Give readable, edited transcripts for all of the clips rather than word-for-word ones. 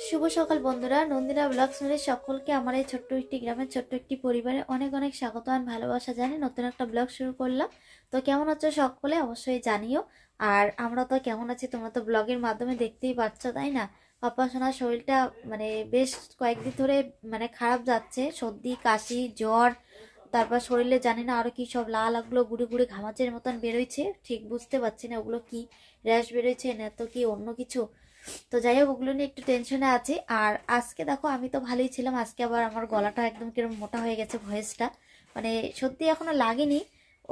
শুভ সকাল বন্ধুরা, নন্দিনা ব্লগস মিলে সকলকে আমার এই ছোট্ট একটি গ্রামের ছোট্ট একটি পরিবারে অনেক অনেক স্বাগত আর ভালোবাসা জানি। নতুন একটা ব্লগ শুরু করলাম। তো কেমন আছো সকলে অবশ্যই জানিও। আর আমরা তো কেমন আছি তোমরা তো ব্লগের মাধ্যমে দেখতেই পাচ্ছ, তাই না? পাপা সোনার শরীরটা বেশ কয়েকদিন ধরে খারাপ যাচ্ছে, সর্দি কাশি জ্বর, তারপর শরীরে জানি না আরো কি সব লাল লাগলো গুড়ি গুড়ি ঘামাচের মতন বেরোইছে, ঠিক বুঝতে পারছি না ওগুলো কি, র্যাশ বেরোইছে না তো কি অন্য কিছু। তো যাই হোক ওগুলো নিয়ে একটু টেনশনে আছি। আর আজকে দেখো আমি তো ভালোই ছিলাম, আজকে আবার আমার গলাটা একদম কিরকম মোটা হয়ে গেছে, ভয়েসটা সত্যি এখনো লাগেনি।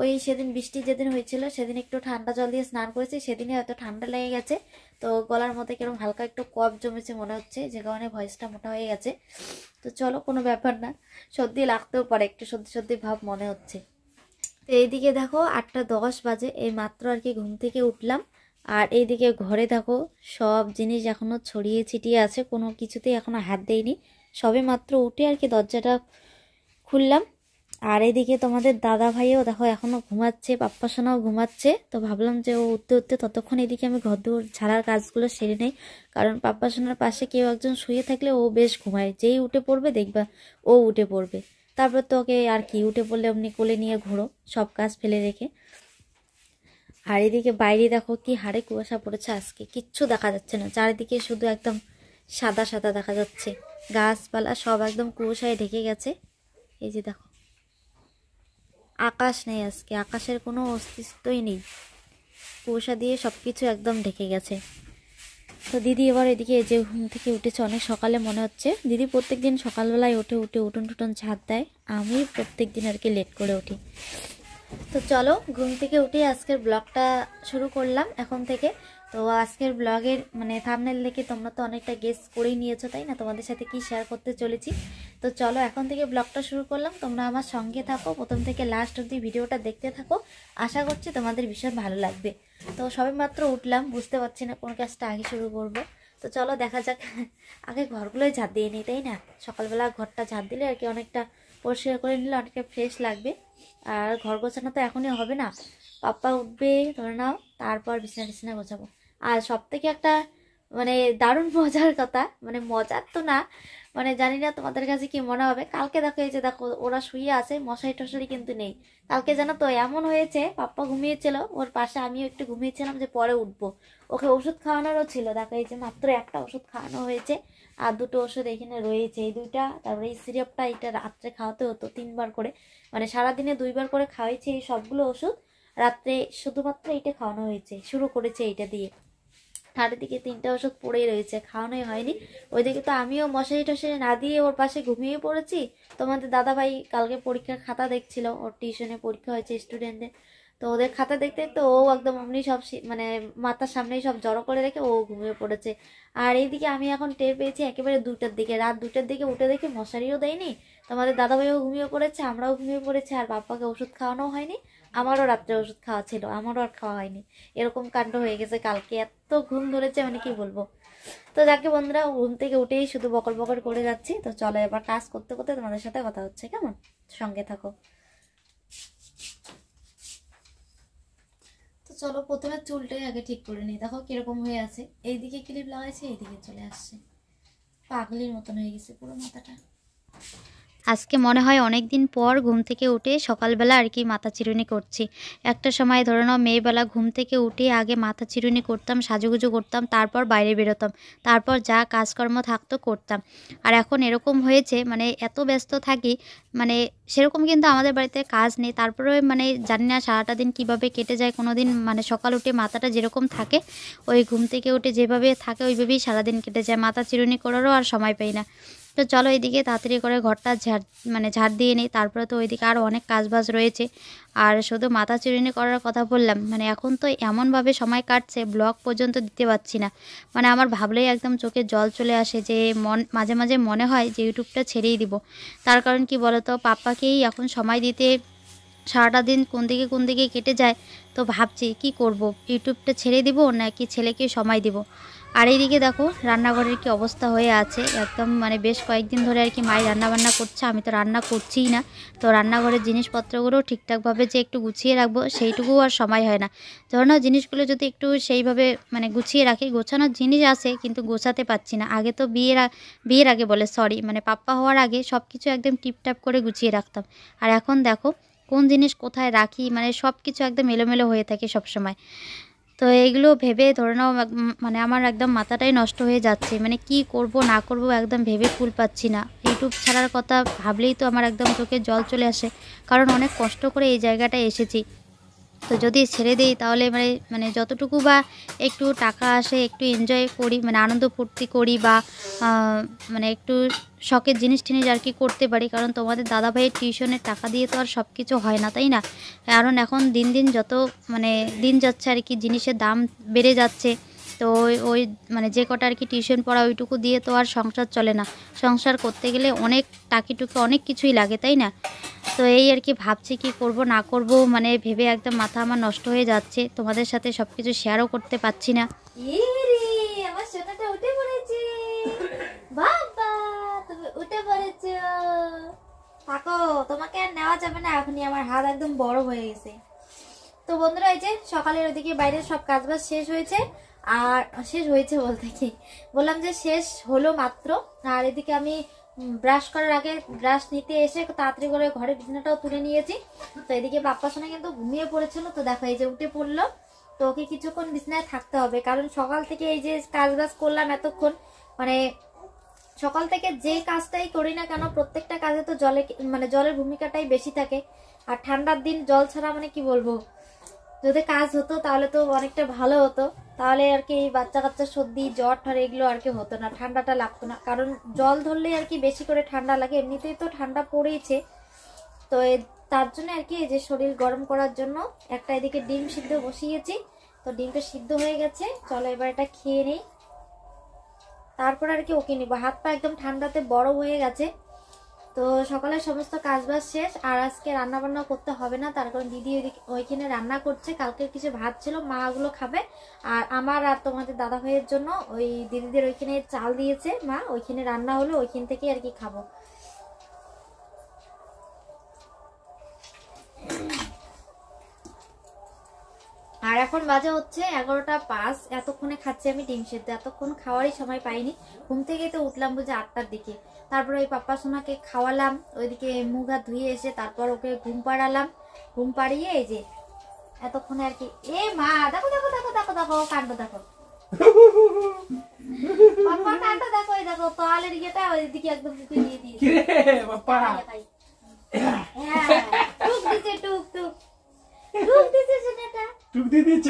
ওই সেদিন বৃষ্টি যেদিন হয়েছিল সেদিন একটু ঠান্ডা জল দিয়ে স্নান করেছি, সেদিনই হয়তো ঠান্ডা লেগে গেছে। তো গলার মধ্যে কিরকম হালকা একটু কফ জমেছে মনে হচ্ছে, যে কারণে ভয়েসটা মোটা হয়ে গেছে। তো চলো কোনো ব্যাপার না, সর্দি লাগতেও পারে, একটু সর্দি সর্দি ভাব মনে হচ্ছে। তো এইদিকে দেখো 8টা 10 বাজে, এই মাত্র আর কি ঘুম থেকে উঠলাম। আর এইদিকে ঘরে দেখো সব জিনিস এখনো ছড়িয়ে ছিটিয়ে আছে, কোনো কিছুতেই এখনো হাত দেয়নি। সবে মাত্র উঠে আর কি দরজাটা খুললাম। আর এইদিকে তোমাদের দাদা ভাইও দেখো এখনো ঘুমাচ্ছে, পাপ্পা সোনাও ঘুমাচ্ছে। তো ভাবলাম যে ও উঠতে উঠতে ততক্ষণ এদিকে আমি ঘরদোর ঝাড়ার কাজগুলো সেরে নেই, কারণ পাপ্পা সোনার পাশে কেউ একজন শুয়ে থাকলে ও বেশ ঘুমায়, যেই উঠে পড়বে দেখবা ও উঠে পড়বে। তারপর তো ওকে আর কি, উঠে পড়লে অমনি কোলে নিয়ে ঘোরো সব কাজ ফেলে রেখে। আর এদিকে বাইরে দেখো কি হাড়ে কুয়াশা পড়েছে, আজকে কিচ্ছু দেখা যাচ্ছে না, চারিদিকে শুধু একদম সাদা সাদা দেখা যাচ্ছে, গাছপালা সব একদম কুয়াশায় ঢেকে গেছে। এই যে দেখো আকাশ নেই, আজকে আকাশের কোনো অস্তিত্বই নেই, কুয়াশা দিয়ে সবকিছু একদম ঢেকে গেছে। তো দিদি এবার এদিকে যে ঘুম থেকে উঠেছে অনেক সকালে মনে হচ্ছে, দিদি প্রত্যেকদিন সকালবেলায় উঠে উঠে উঠোন টুটন ঝাঁট দেয়, আমি প্রত্যেক দিন আর কি লেট করে উঠি। তো চলো ঘুম থেকে উঠে আজকের ব্লগটা শুরু করলাম এখন থেকে। তো আজকের ব্লগের থাম্বনেল দেখে তোমরা তো অনেকটা গেস করেই নিয়েছো, তাই না, তোমাদের সাথে কি শেয়ার করতে চলেছি। তো চলো এখন থেকে ব্লগটা শুরু করলাম, তোমরা আমার সঙ্গে থাকো, প্রথম থেকে লাস্ট অবধি ভিডিওটা দেখতে থাকো, আশা করছি তোমাদের ভীষণ ভালো লাগবে। তো সবে মাত্র উঠলাম, বুঝতে পারছি না কোন কাজটা আগে শুরু করব। তো চলো দেখা যাক, আগে ঘরগুলোই ঝাঁট দিয়ে নিই, তাই না, সকালবেলা ঘরটা ঝাঁট দিলে আর কি অনেকটা পরিষ্কার করে নিলে অনেকটা ফ্রেশ লাগবে। আর ঘর গোছানো তো এখনই হবে না, পাপ্পা উঠবে ধরে নাও, তারপর বিছানা টিছানা গোছাবো। আর সব থেকে একটা দারুণ মজার কথা, মজার তো না, জানি না তোমাদের কাছে কি মনে হবে, কালকে দেখো এই যে দেখো ওরা শুয়ে আছে, মশারি টশারি কিন্তু নেই। কালকে জানো তো এমন হয়েছে, পাপ্পা ঘুমিয়েছিল ওর পাশে, আমিও একটু ঘুমিয়েছিলাম যে পরে উঠবো, ওকে ওষুধ খাওয়ানোরও ছিল, দেখো এই যে মাত্র একটা ওষুধ খাওয়ানো হয়েছে, আর দুটো ওষুধ এখানে রয়েছে, এই দুইটা, তারপরে এই সিরাপটা, এটা রাত্রে খাওয়াতে হতো 3বার করে, সারাদিনে 2বার করে খাওয়াইছে এই সবগুলো ওষুধ, রাত্রে শুধুমাত্র এইটা খাওয়ানো হয়েছে, শুরু করেছে এইটা দিয়ে। আর এদিকে 3টা ওষুধ পড়েই রয়েছে, খাওয়ানোই হয়নি। ওইদিকে তো আমিও মশারি টশারি না দিয়ে ওর পাশে ঘুমিয়ে পড়েছি। তোমাদের দাদাভাই কালকে পরীক্ষার খাতা দেখছিল, ওর টিউশনে পরীক্ষা হয়েছে স্টুডেন্টদের, তো ওদের খাতা দেখতে দেখতে ও একদম অমনি সব মাথার সামনেই সব জড়ো করে রেখে ও ঘুমিয়ে পড়েছে। আর এইদিকে আমি এখন টের পেয়েছি একেবারে 2টার দিকে, রাত 2টার দিকে উঠে দেখি মশারিও দেয়নি, তোমাদের দাদাভাইও ঘুমিয়ে পড়েছে, আমরাও ঘুমিয়ে পড়েছি, আর বাপ্পাকে ওষুধ খাওয়ানো হয়নি, আমারও রাত্রে ওষুধ খাওয়া ছিল, আমারও আর খাওয়া হয়নি। এরকম কাণ্ড হয়ে গেছে কালকে, এত ঘুম ধরেছে কি বলবো। তো যাকে বন্ধুরা, ঘুম থেকে উঠেই শুধু বকর বকর করে যাচ্ছি। তো চলো এবার কাজ করতে করতে তোমাদের সাথে কথা হচ্ছে, কেমন, সঙ্গে থাকো। তো চলো প্রথমে চুলটাই আগে ঠিক করে নিই, দেখো কিরকম হয়ে আছে, এইদিকে ক্লিপ লাগাইছি এইদিকে চলে আসছে, পাগলির মতন হয়ে গেছে পুরো মাথাটা। আজকে মনে হয় অনেক দিন পর ঘুম থেকে উঠে সকালবেলা আর কি মাথা চিরুনি করছি। একটা সময় ধরে নাও মেয়েবেলা ঘুম থেকে উঠে আগে মাথা চিরুনি করতাম, সাজুগুজু করতাম, তারপর বাইরে বেরোতাম, তারপর যা কাজকর্ম থাকতো করতাম। আর এখন এরকম হয়েছে এত ব্যস্ত থাকি, সেরকম কিন্তু আমাদের বাড়িতে কাজ নেই, তারপরে জানি না সারাটা দিন কিভাবে কেটে যায়। কোনো দিন সকাল উঠে মাথাটা যেরকম থাকে, ওই ঘুম থেকে উঠে যেভাবে থাকে ওইভাবেই সারাদিন কেটে যায়, মাথা চিরুনি করারও আর সময় পাই না। তো চলো এইদিকে তাড়াতাড়ি করে ঘরটা ঝাড় দিয়ে নিই, তারপরে তো ওইদিকে আরও অনেক কাজবাজ রয়েছে। আর শুধু মাথা চিরুনি করার কথা বললাম, এখন তো এমনভাবে সময় কাটছে ব্লগ পর্যন্ত দিতে পারছি না, আমার ভাবলেই একদম চোখে জল চলে আসে, যে মাঝে মাঝে মনে হয় যে ইউটিউবটা ছেড়েই দিব। তার কারণ কি বলো তো, পাপ্পাকেই এখন সময় দিতে সারাটা দিন কোন দিকে কেটে যায়। তো ভাবছি কি করব, ইউটিউবটা ছেড়ে দিব নাকি ছেলেকে সময় দিব। আর এইদিকে দেখো রান্নাঘরের কি অবস্থা হয়ে আছে, একদম মানে বেশ কয়েকদিন ধরে আর কি মায়ের রান্নাবান্না করছে, আমি তো রান্না করছিই না। তো রান্নাঘরের জিনিসপত্রগুলো ঠিকঠাকভাবে যে একটু গুছিয়ে রাখবো সেইটুকুও আর সময় হয় না। ধরো জিনিসগুলো যদি একটু সেইভাবে মানে গুছিয়ে রাখি, গোছানোর জিনিস আছে কিন্তু গোছাতে পারছি না। আগে তো বিয়ের আগে বলে সরি মানে পাপ্পা হওয়ার আগে সব কিছু একদম টিপটাপ করে গুছিয়ে রাখতাম। আর এখন দেখো কোন জিনিস কোথায় রাখি, মানে সব কিছু একদম এলোমেলো হয়ে থাকে সব সময়। তো এইগুলো ভেবে ধরে নাও মানে আমার একদম মাথাটাই নষ্ট হয়ে যাচ্ছে, মানে কি করব না করব একদম ভেবে কুল পাচ্ছি না। ইউটিউব ছাড়ার কথা ভাবলেই তো আমার একদম চোখে জল চলে আসে, কারণ অনেক কষ্ট করে এই জায়গাটায় এসেছি। তো যদি ছেড়ে দেই তাহলে মানে মানে যতটুকু বা একটু টাকা আসে, একটু এনজয় করি, মানে আনন্দ ফুর্তি করি বা মানে একটু শখের জিনিস টিনিস আর কি করতে পারি। কারণ তোমাদের দাদাভাইয়ের টিউশনের টাকা দিয়ে তো আর সব কিছু হয় না, তাই না? কারণ এখন দিন দিন যত মানে দিন যাচ্ছে আর কি জিনিসের দাম বেড়ে যাচ্ছে। তো ওই মানে যে কটা আর কি টিউশন পড়া ওইটুকু দিয়ে তো আর সংসার চলে না। সংসার করতে গেলে অনেক টাকিটুকি অনেক কিছুই লাগে, তাই না? তো এই আর কি ভাবছি কি করব না করব, মানে ভেবে একদম মাথা আমার নষ্ট হয়ে যাচ্ছে। তোমাদের সাথে সব কিছু শেয়ারও করতে পারছি না। আমার সোনাটা উঠে পড়েছে, বাবা তুমি উঠে পড়েছো। থাকো, তোমাকে আর নেওয়া যাবে না এখনই, আমার হাত একদম বড় হয়ে গেছে। তো বন্ধুরা, এই যে সকালের ওদিকে বাইরের সব কাজবাজ শেষ হয়েছে, আর শেষ হয়েছে বলতে কি বললাম যে শেষ হলো মাত্র। আর এদিকে আমি ব্রাশ করার আগে ব্রাশ নিতে এসে তাড়াতাড়ি করে ঘরের বিছানাটাও তুলে নিয়েছি। তো এদিকে বাপ্পা সোনা কিন্তু ঘুমিয়ে পড়েছিল, তো দেখো এই যে উঠে পড়লো। তো ওকে কিছুক্ষণ বিছানায় থাকতে হবে, কারণ সকাল থেকে এই যে কাজবাজ করলাম এতক্ষণ, মানে সকাল থেকে যে কাজটাই করি না কেন প্রত্যেকটা কাজে তো মানে জলের ভূমিকাটাই বেশি থাকে। আর ঠান্ডার দিন জল ছাড়া মানে কি বলবো, যদি কাজ হতো তাহলে তো অনেকটা ভালো হতো, তাহলে আর কি বাচ্চা কাচ্চা সর্দি জ্বর ঠর এগুলো আর কি হতো না, ঠান্ডাটা লাগতো না। কারণ জল ধরলে আর কি বেশি করে ঠান্ডা লাগে, এমনিতেই তো ঠান্ডা পড়েছে। তো তার জন্য আর কি এই যে শরীর গরম করার জন্য একটা এদিকে ডিম সিদ্ধ বসিয়েছি। তো ডিমটা সিদ্ধ হয়ে গেছে, চলো এবার এটা খেয়ে নেই, তারপর আর কি ওকে নিবো। হাত পা একদম ঠান্ডাতে বড় হয়ে গেছে। তো সকালে সমস্ত কাজবাজ শেষ, আর আজকে রান্না বান্না করতে হবে না, তার কারণ দিদি ওইখানে রান্না করছে। কালকে কিছু ভাত ছিল, মা ওগুলো খাবে। আর আমার আর তোমাদের দাদা ভাইয়ের জন্য ওই দিদিদের ওইখানে চাল দিয়েছে মা, ওইখানে রান্না হলো, ওইখান থেকে আর কি খাবো। আর এখন বাজে হচ্ছে 11টা 5, এতক্ষণে খাচ্ছি আমি ডিম সেদ্ধ, এতক্ষণ খাওয়ারই সময় পাইনি। ঘুম থেকে তো উঠলাম বুঝে 8টার দিকে, তারপরে ওই পাপ্পা সোনাকে খাওয়ালাম, ওইদিকে মুখ হাত ধুয়ে এসে তারপর ওকে ঘুম পাড়ালাম। ঘুম পাড়িয়ে এই যে এতক্ষণে আর কি, এ মা দেখো দেখো দেখো দেখো দেখো কাণ্ড দেখো, পাপ্পা কাণ্ড দেখো, এই দেখো তোয়ালের ইয়েটা ওইদিকে একদম মুখে দিয়ে দিয়েছে। হ্যাঁ টুক দিছে, টুক টুক টুক দিছে সোনাটা, টুক দিয়ে দিচ্ছ,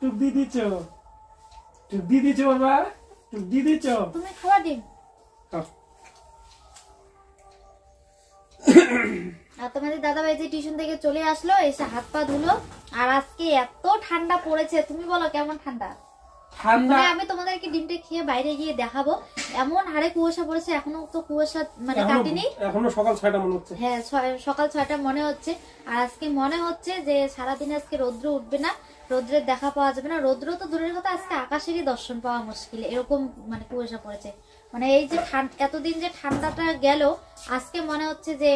টুক দিয়ে দিচ্ছ, টুক দিয়ে দিচ্ছ বাবা, টুক দিয়ে দিচ্ছ। তুমি খাওয়া ডিম। আর তোমাদের দাদা ভাই যে টিউশন থেকে চলে আসলো, এসে হাত পা ধুলো। আর আজকে এত ঠান্ডা পড়েছে, তুমি বলো কেমন ঠান্ডা? মানে আমি তোমাদেরকে ডিমটা খেয়ে বাইরে গিয়ে দেখাবো, এমন হারে কুয়াশা পড়েছে। এখনো তো কুয়াশা মানে কাটেনি, এখনো সকাল 6টা মনে হচ্ছে। হ্যাঁ সকাল 6টা মনে হচ্ছে। আর আজকে মনে হচ্ছে যে সারাদিন আজকে রৌদ্র উঠবে না, রৌদ্রের দেখা পাওয়া যাবে না। রৌদ্র তো দূরের কথা, আজকে আকাশেরই দর্শন পাওয়া মুশকিল, এরকম মানে কুয়াশা পড়েছে। মানে এই যে এতদিন যে ঠান্ডাটা গেল, আজকে মনে হচ্ছে যে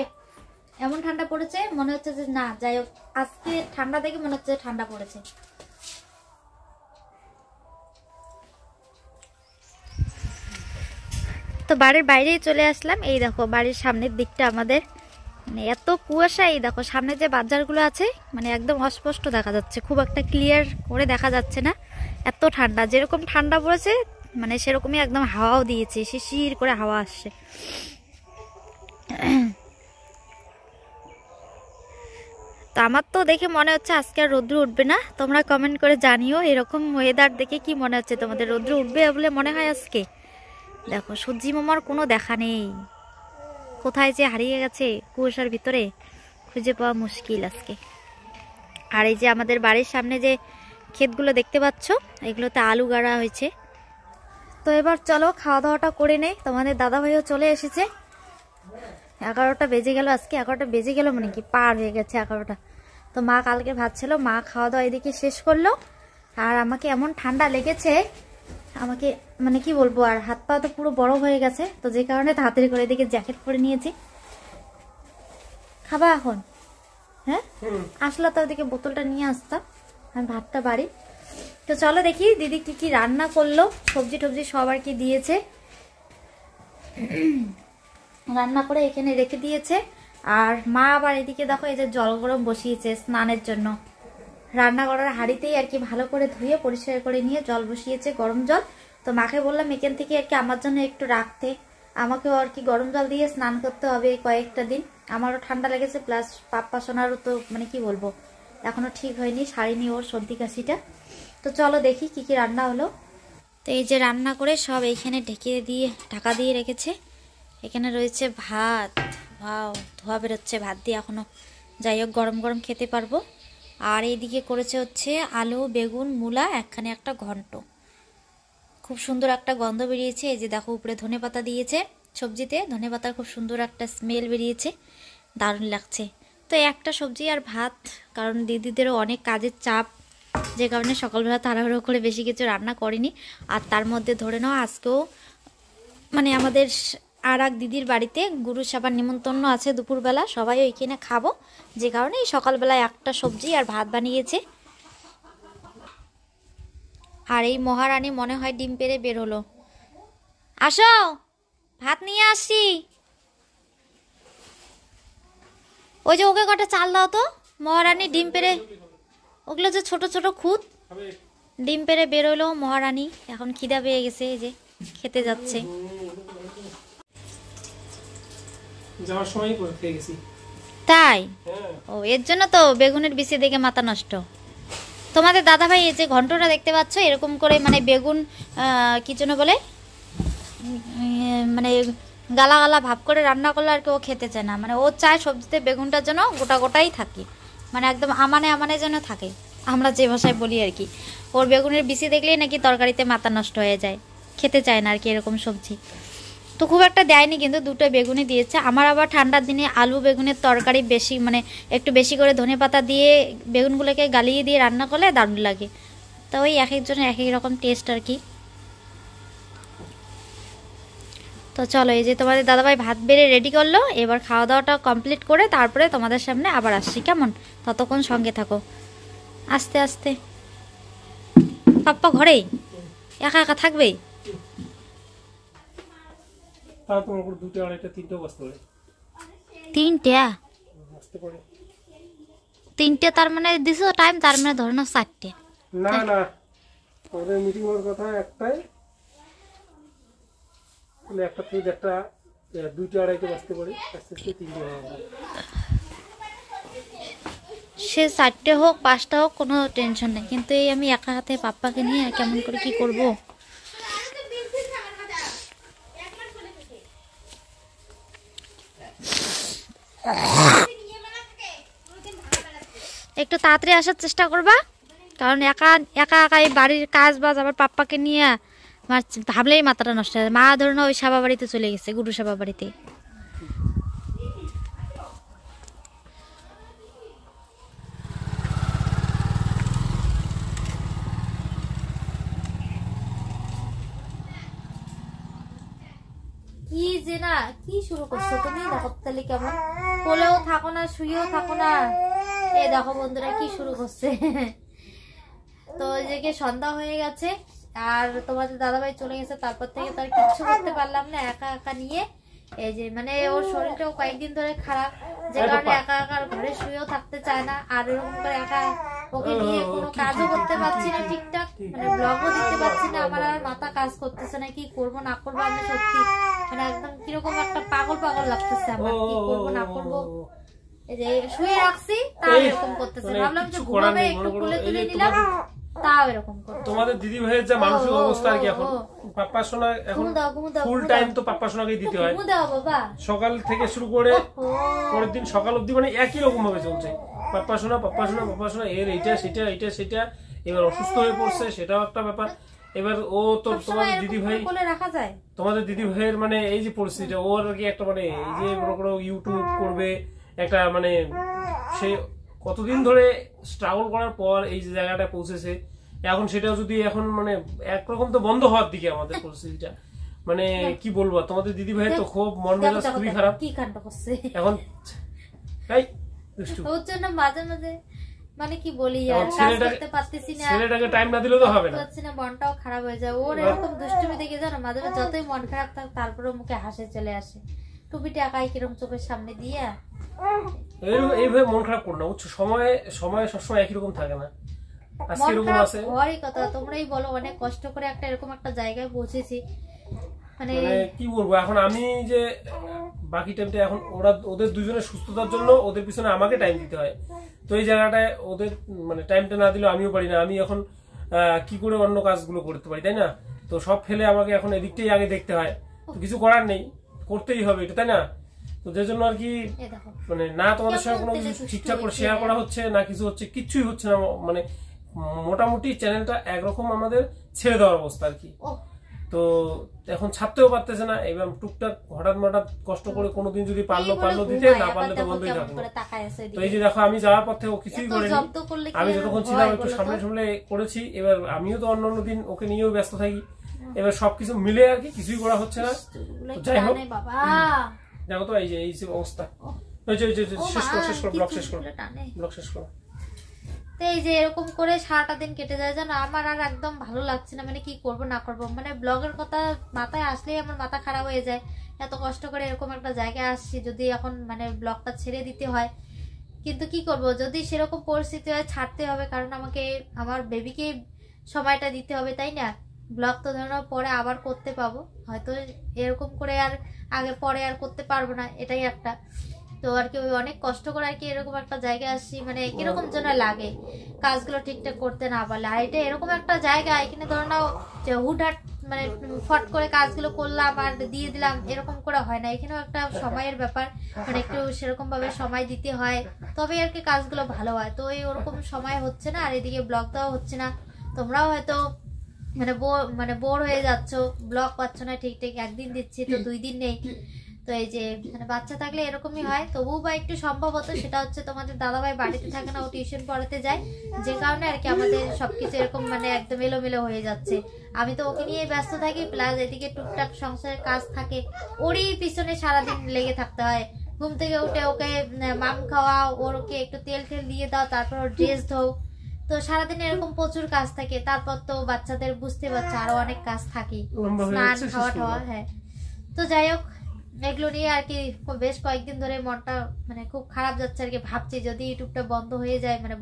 এমন ঠান্ডা পড়েছে, মনে হচ্ছে যে না যাই হোক, আজকে ঠান্ডা দেখে মনে হচ্ছে ঠান্ডা পড়েছে। তো বাড়ির বাইরেই চলে আসলাম, এই দেখো বাড়ির সামনের দিকটা আমাদের মানে এত কুয়াশা। এই দেখো সামনে যে বাজারগুলো আছে মানে একদম অস্পষ্ট দেখা যাচ্ছে, খুব একটা ক্লিয়ার করে দেখা যাচ্ছে না, এত ঠান্ডা। যেরকম ঠান্ডা পড়েছে মানে সেরকমই একদম হাওয়াও দিয়েছে, শিশির করে হাওয়া আসছে। তো আমার তো দেখে মনে হচ্ছে আজকে আর রৌদ্র উঠবে না। তোমরা কমেন্ট করে জানিও এরকম ওয়েদার দেখে কি মনে হচ্ছে তোমাদের, রৌদ্র উঠবে বলে মনে হয় আজকে? দেখো সূর্যি মামার কোনো দেখা নেই, কোথায় যে হারিয়ে গেছে কুয়াশার ভিতরে, খুঁজে পাওয়া মুশকিল আজকে। আর এই যে আমাদের বাড়ির সামনে যে ক্ষেতগুলো দেখতে পাচ্ছ, এগুলোতে আলু গাড়া হয়েছে। তো এবার চলো খাওয়া দাওয়াটা করে নেই, তোমাদের দাদা ভাইও চলে এসেছে। 11টা বেজে গেল, আজকে 11টা বেজে গেল মানে কি পার হয়ে গেছে 11টা। তো মা কালকে ভাত ছিল, মা খাওয়া দাওয়া এদিকে শেষ করলো। আর আমাকে এমন ঠান্ডা লেগেছে, আমাকে মানে কি বলবো, আর হাত পা তো পুরো বড় হয়ে গেছে, তো যে কারণে তাড়াতাড়ি করে এদিকে জ্যাকেট পরে নিয়েছি। খাবা এখন? হ্যাঁ, আসলে তো ওদিকে বোতলটা নিয়ে আসতাম, আমি ভাতটা বাড়ি। তো চলো দেখি দিদি কি কি রান্না করলো, সবজি টবজি সব আর কি দিয়েছে, রান্না করে এখানে রেখে দিয়েছে। আর মা আবার এদিকে দেখো এই যে জল গরম বসিয়েছে স্নানের জন্য, রান্না করার হাঁড়িতেই আর কি ভালো করে ধুয়ে পরিষ্কার করে নিয়ে জল বসিয়েছে, গরম জল। তো মাকে বললাম এখান থেকে আর কি আমার জন্য একটু রাখতে, আমাকেও আর কি গরম জল দিয়ে স্নান করতে হবে কয়েকটা দিন, আমারও ঠান্ডা লেগেছে, প্লাস পাপ্পা সোনারও তো মানে কি বলবো এখনো ঠিক হয়নি, সারিনি ওর সর্দি কাশিটা। তো চলো দেখি কি কি রান্না হলো। তো এই যে রান্না করে সব এইখানে ঢাকা দিয়ে রেখেছে। এখানে রয়েছে ভাত, ভাও ধোয়া বেরোচ্ছে ভাত দিয়ে এখনো, যাই হোক গরম গরম খেতে পারবো। আর এইদিকে করেছে হচ্ছে আলু বেগুন মূলা একখানে একটা ঘন্ট, খুব সুন্দর একটা গন্ধ বেরিয়েছে। এই যে দেখো উপরে ধনেপাতা দিয়েছে, সবজিতে ধনেপাতার খুব সুন্দর একটা স্মেল বেরিয়েছে, দারুণ লাগছে। তো একটা সবজি আর ভাত, কারণ দিদিদেরও অনেক কাজের চাপ, যে কারণে সকালবেলা তাড়াহুড়ো করে বেশি কিছু রান্না করিনি। আর তার মধ্যে ধরে নাও আজকেও মানে আমাদের আর এক দিদির বাড়িতে গুরু সেবার নিমন্ত্রণ আছে দুপুরবেলা, সবাই ওইখানে খাবো, যে কারণে এই সকালবেলায় একটা সবজি আর ভাত বানিয়েছে। আর এই মহারানী মনে হয় ডিম পেড়ে বের হলো, আসো ভাত নিয়ে আসি। ওই যে ওকে কটা চাল দাও তো, মহারানী ডিম পেড়ে, ওগুলো যে ছোট ছোট খুদ, ডিম পেড়ে বের হলো মহারানী, এখন খিদা পেয়ে গেছে, এই যে খেতে যাচ্ছে। যাওয়ার সময় করে খেয়ে গেছি। তাই? ও এর জন্য তো বেগুনের বিচি দেখে মাথা নষ্ট। তোমাদের দাদা ভাই এই যে ঘন্টটা দেখতে পাচ্ছ এরকম করে মানে বেগুন কি জন্য বলে মানে গালা গালা ভাব করে রান্না করলে আর কি ও খেতে চায় না, মানে ও চায় সবজিতে বেগুনটার জন্য গোটা গোটাই থাকে, মানে একদম আমানে আমানে যেন থাকে, আমরা যে ভাষায় বলি আর কি। ওর বেগুনের বিচি দেখলেই নাকি তরকারিতে মাথা নষ্ট হয়ে যায়, খেতে চায় না আর কি এরকম সবজি। তো খুব একটা দেয়নি, কিন্তু দুটো বেগুনই দিয়েছে। আমার আবার ঠান্ডার দিনে আলু বেগুনের তরকারি বেশি মানে একটু বেশি করে ধনেপাতা দিয়ে বেগুনগুলোকে গালিয়ে দিয়ে রান্না করলে দারুণ লাগে। তো ওই এক একজনের এক এক রকম টেস্ট আর কি। তো চলো এই যে তোমাদের দাদাভাই ভাত বেড়ে রেডি করলো, এবার খাওয়া দাওয়াটা কমপ্লিট করে তারপরে তোমাদের সামনে আবার আসছি, কেমন? ততক্ষণ সঙ্গে থাকো। আস্তে আস্তে পাপ্পা ঘরেই একা একা থাকবেই? তিনটে তার মানে দিছো টাইম, তার মানে ধরে নাও 4টে। না না, ওদের মিটিং এর কথা একটাই, বলে একটা থেকে একটা 2টা 2:30 বাজতে পারে, আস্তে আস্তে 3টে হয়ে যাবে। সে 4টে হোক 5টা হোক কোনো টেনশন নেই, কিন্তু এই আমি একা হাতে পাপ্পাকে নিয়ে কেমন করে কি করব। একটু তাড়াতাড়ি আসার চেষ্টা করবা, কারণ একা একা একা এই বাড়ির কাজ বাজ আবার পাপ্পাকে নিয়ে আমার ভাবলেই মাথাটা নষ্ট হয়। মা ধরুন ওই সাবা বাড়িতে চলে গেছে, গুরু সাবা বাড়িতে। কি যে না কি শুরু করছো তুমি, দেখো তাহলে কেমন, কোলেও থাকো না শুয়েও থাকো না, এই দেখো বন্ধুরা কি শুরু করছে। তো এদিকে সন্ধ্যা হয়ে গেছে আর তোমাদের দাদাভাই চলে গেছে, তারপর থেকে তার কিচ্ছু করতে পারলাম না একা একা নিয়ে। এই যে মানে ওর শরীরটাও কয়েকদিন ধরে খারাপ, যে কারণে একা একা ঘরে শুয়েও থাকতে চায় না, আর এরকম করে একা ওকে নিয়ে কোনো কাজও করতে পারছি না ঠিকঠাক, মানে ব্লগও দিতে পারছি না, আমার আর মাথা কাজ করতেছে না, কি করবো না করবো আমি সত্যি মানে একদম কিরকম একটা পাগল পাগল লাগতেছে আমার, কি করবো না করবো। এই যে শুয়ে রাখছি তাও এরকম করতেছে, ভাবলাম যে ঘুমাবে একটু খুলে তুলে নিলাম, তাও এরকম করতেছে। তোমাদের দিদি ভাইয়ের যা মানসিক অবস্থা আর কি, এখন পাপ্পা সোনা এখন ফুল টাইম তো পাপ্পা সোনাকেই দিতে হয়, সকাল থেকে শুরু করে পরের দিন সকাল অবধি মানে একই রকম ভাবে চলছে, পাপ্পা সোনা পাপ্পা সোনা পাপ্পা সোনা, এর এইটা সেটা এইটা সেটা, এবার অসুস্থ হয়ে পড়ছে সেটাও একটা ব্যাপার। এবার ও তো তোমাদের দিদি ভাই, তোমাদের দিদি ভাইয়ের মানে এই যে পরিস্থিতিটা, ওর আর কি একটা মানে এই যে বড় বড় ইউটিউব করবে একটা মানে সে কতদিন ধরে স্ট্রাগল করার পর এই যে জায়গাটা পৌঁছেছে, এখন সেটাও যদি এখন মানে একরকম তো বন্ধ হওয়ার দিকে আমাদের পরিস্থিতিটা, মানে কি বলবো, তোমাদের দিদি ভাই তো খুব মন মেজাজ খুবই খারাপ কি কাণ্ড করছে এখন। তাই দুষ্টু ওর জন্য মাঝে মাঝে মানে কি বলি আর কাজ করতে পারতেছি না, ছেলেটাকে টাইম না দিলেও তো হবে না, মনটাও খারাপ হয়ে যায় ওর এরকম দুষ্টুমি দেখে। জানো মাঝে মাঝে যতই মন খারাপ থাক তারপরে মুখে হাসি চলে আসে, টুপিটা একাই কিরম চোখের সামনে দিয়ে। এইভাবে মন খারাপ করো না, বুঝছো, সময় সবসময় একই রকম থাকে না, আজকে এরকম আছে। হওয়ারই কথা, তোমরাই বলো, অনেক কষ্ট করে একটা এরকম একটা জায়গায় পৌঁছেছি, মানে কি বলবো। এখন আমি যে বাকি টাইমটা এখন ওদের দুজনের সুস্থতার জন্য ওদের পিছনে আমাকে টাইম দিতে হয়, তো এই জায়গাটায় ওদের মানে টাইমটা না দিলেও আমিও পারি না, আমি এখন কি করে অন্য কাজগুলো করতে পারি, তাই না? তো সব ফেলে আমাকে এখন এদিকটাই আগে দেখতে হয়, তো কিছু করার নেই, করতেই হবে এটা, তাই না? তো যে জন্য আর কি মানে না তোমাদের সঙ্গে কোনো কিছু ঠিকঠাক করে শেয়ার করা হচ্ছে না, কিছু হচ্ছে, কিচ্ছুই হচ্ছে না, মানে মোটামুটি চ্যানেলটা একরকম আমাদের ছেড়ে দেওয়ার অবস্থা আর কি। তো এখন ছাড়তেও পারতেছে না, এবার টুকটাক হঠাৎ কষ্ট করে কোনোদিন যদি পারলো দিতে, না পারলে তো বন্ধই থাকলো। তো এই যে দেখো আমি যাওয়ার পর থেকে ও কিছুই করেনি, আমি যতক্ষণ ছিলাম একটু সামনে করেছি, এবার আমিও তো অন্য দিন ওকে নিয়েও ব্যস্ত থাকি, এবার সবকিছু মিলে আর কি কিছুই করা হচ্ছে না। যাই হোক দেখো তো এই যে অবস্থা, শেষ করো ব্লগ শেষ করো। তো এই যে এরকম করে সারাটা দিন কেটে যায়, জানো আমার আর একদম ভালো লাগছে না, মানে কি করব না করব, মানে ব্লগের কথা মাথায় আসলেই আমার মাথা খারাপ হয়ে যায়। এত কষ্ট করে এরকম একটা জায়গায় আসছি, যদি এখন মানে ব্লগটা ছেড়ে দিতে হয়, কিন্তু কি করব, যদি সেরকম পরিস্থিতি হয় ছাড়তে হবে, কারণ আমাকে আমার বেবিকে সময়টা দিতে হবে, তাই না? ব্লগ তো ধরো পরে আবার করতে পাবো, হয়তো এরকম করে আর আগে পরে আর করতে পারবো না, এটাই একটা। তো আর কি ওই অনেক কষ্ট করে আর কি এরকম একটা জায়গায় আসছি, মানে কিরকম যেন লাগে কাজগুলো ঠিকঠাক করতে না পারলে। আর এটা এরকম একটা জায়গা, এখানে ধরো না যে হুটহাট মানে ফট করে কাজগুলো করলাম আর দিয়ে দিলাম, এরকম করে হয় না, এখানেও একটা সময়ের ব্যাপার, মানে একটু সেরকম ভাবে সময় দিতে হয়, তবে আর কি কাজগুলো ভালো হয়। তো এই ওরকম সময় হচ্ছে না, আর এদিকে ব্লগ দেওয়া হচ্ছে না, তোমরাও হয়তো মানে বোর হয়ে যাচ্ছ, ব্লগ পাচ্ছ না ঠিকঠাক, একদিন দিচ্ছি তো 2 দিন নেই। তো এই যে মানে বাচ্চা থাকলে এরকমই হয়, তবুও বা একটু সম্ভব হতো, সেটা হচ্ছে তোমাদের দাদাভাই বাড়িতে থাকে না, ও টিউশন পড়াতে যায়, যে কারণে আর কি আমাদের সবকিছু এরকম মানে একদম এলোমেলো হয়ে যাচ্ছে। আমি তো ওকে নিয়ে ব্যস্ত থাকি, প্লাস এদিকে টুকটাক সংসারের কাজ থাকে, ওরই পিছনে সারাদিন লেগে থাকতে হয়। ঘুম থেকে উঠে ওকে মাম খাওয়াও, ওকে একটু তেল দিয়ে দাও, তারপর ওর ড্রেস ধোও, তো সারাদিন এরকম প্রচুর কাজ থাকে। তারপর তো বাচ্চাদের বুঝতে পারছে আরো অনেক কাজ থাকে, স্নান খাওয়া। হ্যাঁ, তো যাই হোক এগুলো নিয়ে আর কি বেশ কয়েকদিন ধরে মনটা মানে খুব খারাপ যাচ্ছে আর কি। ভাবছি যদি ইউটিউবটা বন্ধ হয়ে যায়, মানে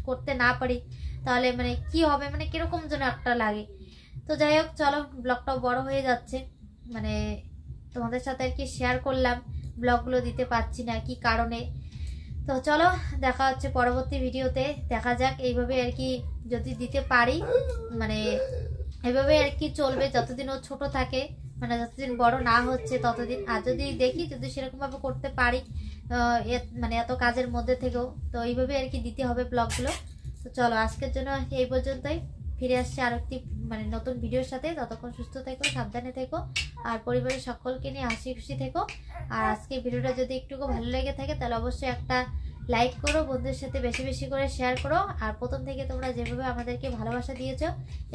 করতে না পারি, তাহলে মানে কি হবে, মানে কিরকম যেন একটা লাগে। তো যাই হোক চলো, ব্লগটাও বড় হয়ে যাচ্ছে, মানে তোমাদের সাথে আর কি শেয়ার করলাম, ব্লগগুলো দিতে পারছি না কি কারণে। তো চলো দেখা হচ্ছে পরবর্তী ভিডিওতে, দেখা যাক এইভাবে আর কি যদি দিতে পারি, মানে এইভাবে আর কি চলবে যতদিন ও ছোট থাকে, মানে যতদিন বড় না হচ্ছে ততদিন। আর যদি দেখি যদি সেরকম ভাবে করতে পারি, মানে এত কাজের মধ্যে থেকেও, তো এইভাবে আর কি দিতে হবে ব্লগগুলো। তো চলো আজকের জন্য এই পর্যন্তই, ফিরে আসছে আরেকটি মানে নতুন ভিডিওর সাথে। ততক্ষণ সুস্থ থেকো, সাবধানে থেকো, আর পরিবারের সকলকে নিয়ে হাসি খুশি থেকো। আর আজকে ভিডিওটা যদি একটু ভালো লেগে থাকে তাহলে অবশ্যই একটা লাইক করো, বন্ধুদের সাথে বেশি বেশি করে শেয়ার করো। আর প্রথম থেকে তোমরা যেভাবে আমাদেরকে ভালোবাসা দিয়েছো,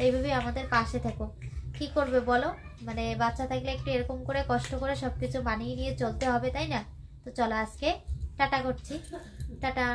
এইভাবে আমাদের পাশে থেকো। কি করবে বলো, মানে বাচ্চা থাকলে একটু এরকম করে কষ্ট করে সবকিছু মানিয়ে নিয়ে চলতে হবে, তাই না? তো চলো আজকে টাটা করছি, টাটা।